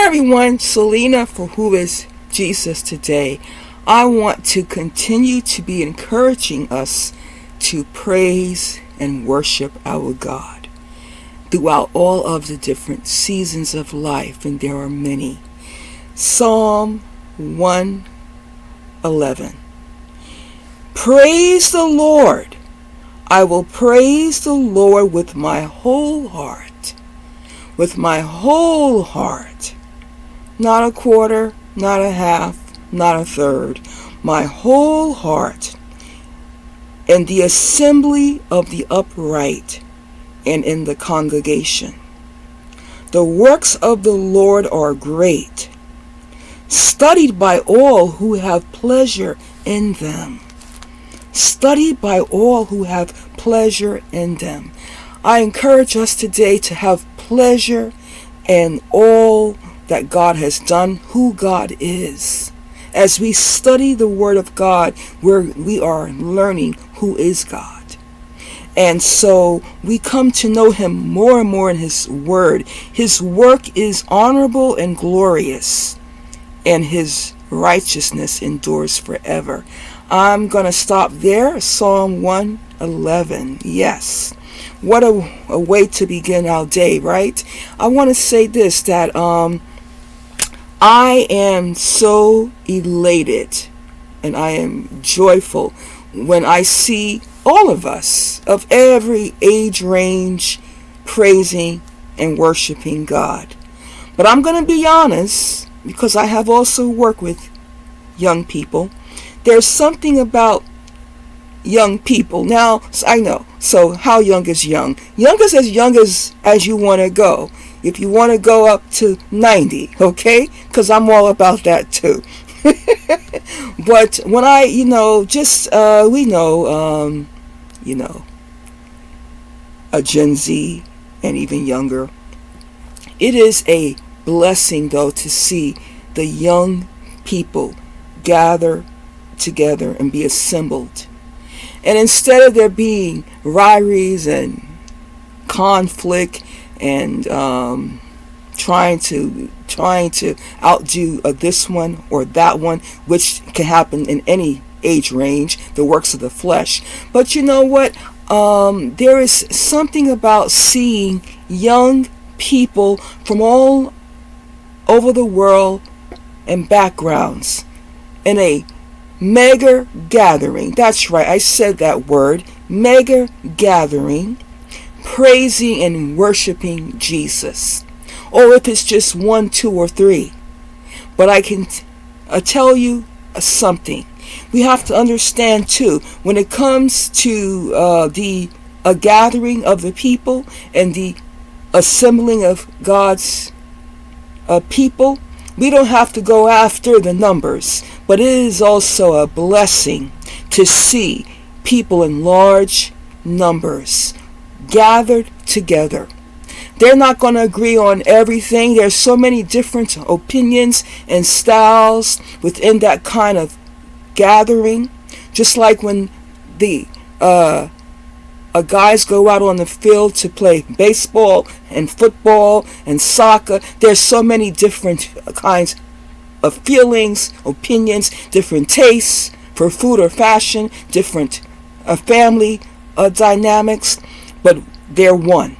everyone, Selena for Who is Jesus Today. I want to continue to be encouraging us to praise and worship our God throughout all of the different seasons of life, and there are many. Psalm 111. Praise the Lord. I will praise the Lord with my whole heart. With my whole heart. Not a quarter, not a half, not a third. My whole heart. In the assembly of the upright and in the congregation. The works of the Lord are great, studied by all who have pleasure in them. Studied by all who have pleasure in them. I encourage us today to have pleasure in all that God has done, who God is. As we study the Word of God, we are learning who is God. And so we come to know Him more and more in His Word. His work is honorable and glorious, and His righteousness endures forever. I'm going to stop there. Psalm 111. Yes. What a way to begin our day, right? I want to say this, that I am so elated and I am joyful when I see all of us of every age range praising and worshiping God. But I'm going to be honest, because I have also worked with young people. There's something about young people. Now, I know. So how young is young? Young is as you want to go. If you want to go up to 90, okay? Because I'm all about that too. But when we know, a Gen Z and even younger, it is a blessing though to see the young people gather together and be assembled. And instead of there being rivalries and conflict and trying to outdo this one or that one, which can happen in any age range, the works of the flesh. But you know what? There is something about seeing young people from all over the world and backgrounds in a mega gathering. That's right, I said that word, mega gathering, praising and worshiping Jesus. Or if it's just 1, 2, or 3. But I can tell you something. We have to understand too, when it comes to the gathering of the people and the assembling of God's people, we don't have to go after the numbers, but it is also a blessing to see people in large numbers gathered together. They're not going to agree on everything. There's so many different opinions and styles within that kind of gathering. Just like when the guys go out on the field to play baseball and football and soccer, there's so many different kinds of feelings, opinions, different tastes for food or fashion, different family dynamics, but they're one.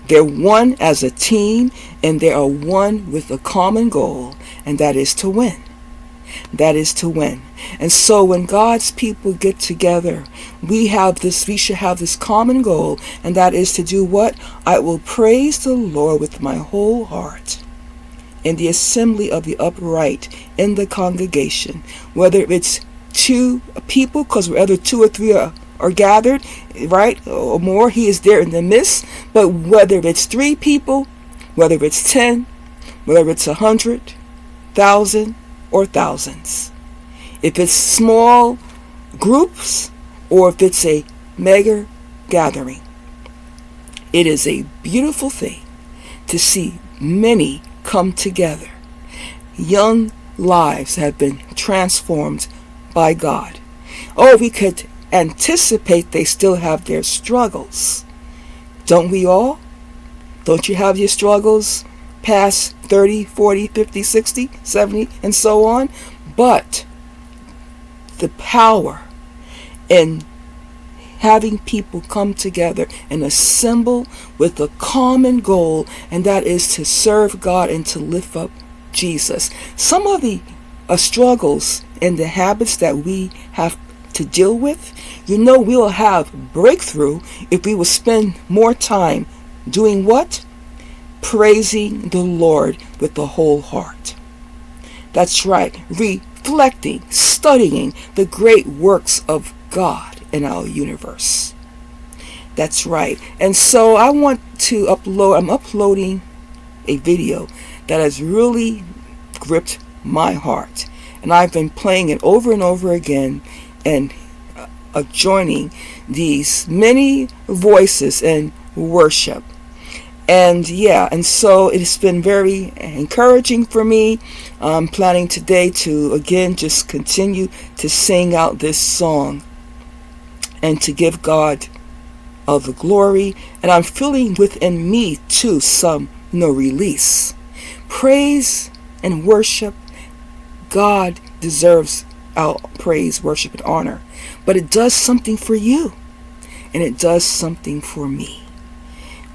They're one as a team, and they are one with a common goal, and that is to win. That is to win. And so when God's people get together, we should have this common goal, and that is to do what? I will praise the Lord with my whole heart in the assembly of the upright in the congregation, whether it's 2 people, because whether 2 or 3 are gathered, right, or more, He is there in the midst. But whether it's 3 people, whether it's 10, whether it's 100,000 or thousands, if it's small groups or if it's a mega gathering, it is a beautiful thing to see many come together. Young lives have been transformed by God. Oh, we could anticipate they still have their struggles. Don't we all? Don't you have your struggles past 30, 40, 50, 60, 70, and so on. But the power in having people come together and assemble with a common goal, and that is to serve God and to lift up Jesus. Some of the struggles and the habits that we have to deal with, we'll have breakthrough if we will spend more time doing what? Praising the Lord with the whole heart. That's right. Reflecting, studying the great works of God in our universe. That's right. And so I'm uploading a video that has really gripped my heart. And I've been playing it over and over again and joining these many voices in worship. And so it's been very encouraging for me. I'm planning today to again just continue to sing out this song and to give God all the glory. And I'm feeling within me too some release. Praise and worship. God deserves our praise, worship, and honor. But it does something for you. And it does something for me.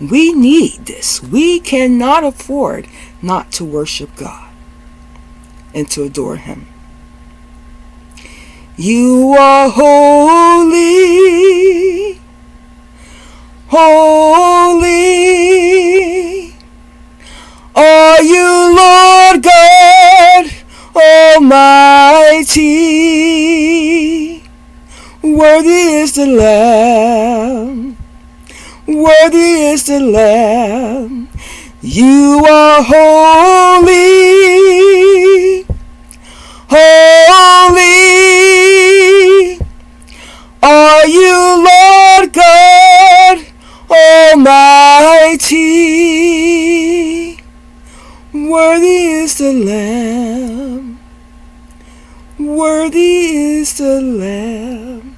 We need this. We cannot afford not to worship God and to adore Him. You are holy, holy are you, Lord God Almighty. Worthy is the Lamb. Worthy is the Lamb. You are holy, holy are you, Lord God Almighty. Worthy is the Lamb. Worthy is the Lamb.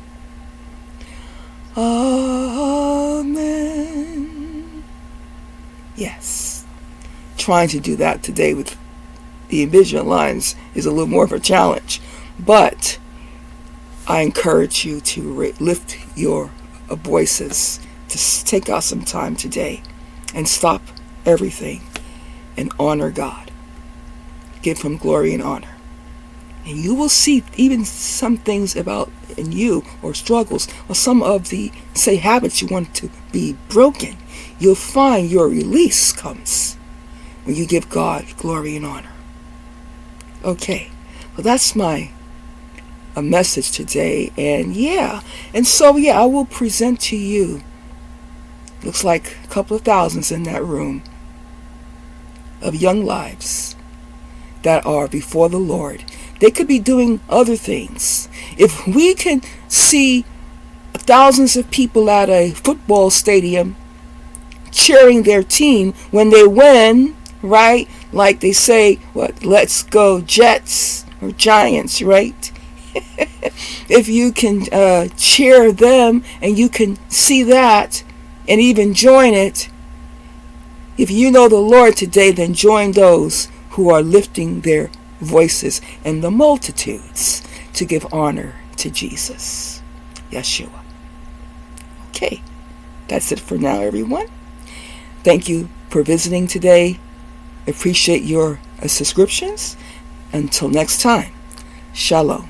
Amen. Yes. Trying to do that today with the Envision lines is a little more of a challenge. But I encourage you to lift your voices, to take out some time today and stop everything and honor God. Give Him glory and honor. And you will see even some things about in you or struggles or some of the, say, habits you want to be broken. You'll find your release comes when you give God glory and honor. Okay, well that's my message today. And so I will present to you, looks like a couple of thousands in that room, of young lives that are before the Lord. They could be doing other things. If we can see thousands of people at a football stadium cheering their team when they win, right? Like they say, let's go Jets or Giants, right? If you can cheer them and you can see that and even join it, if you know the Lord today, then join those who are lifting their voices and the multitudes to give honor to Jesus, Yeshua. Okay, that's it for now, everyone. Thank you for visiting today. Appreciate your subscriptions. Until next time, Shalom.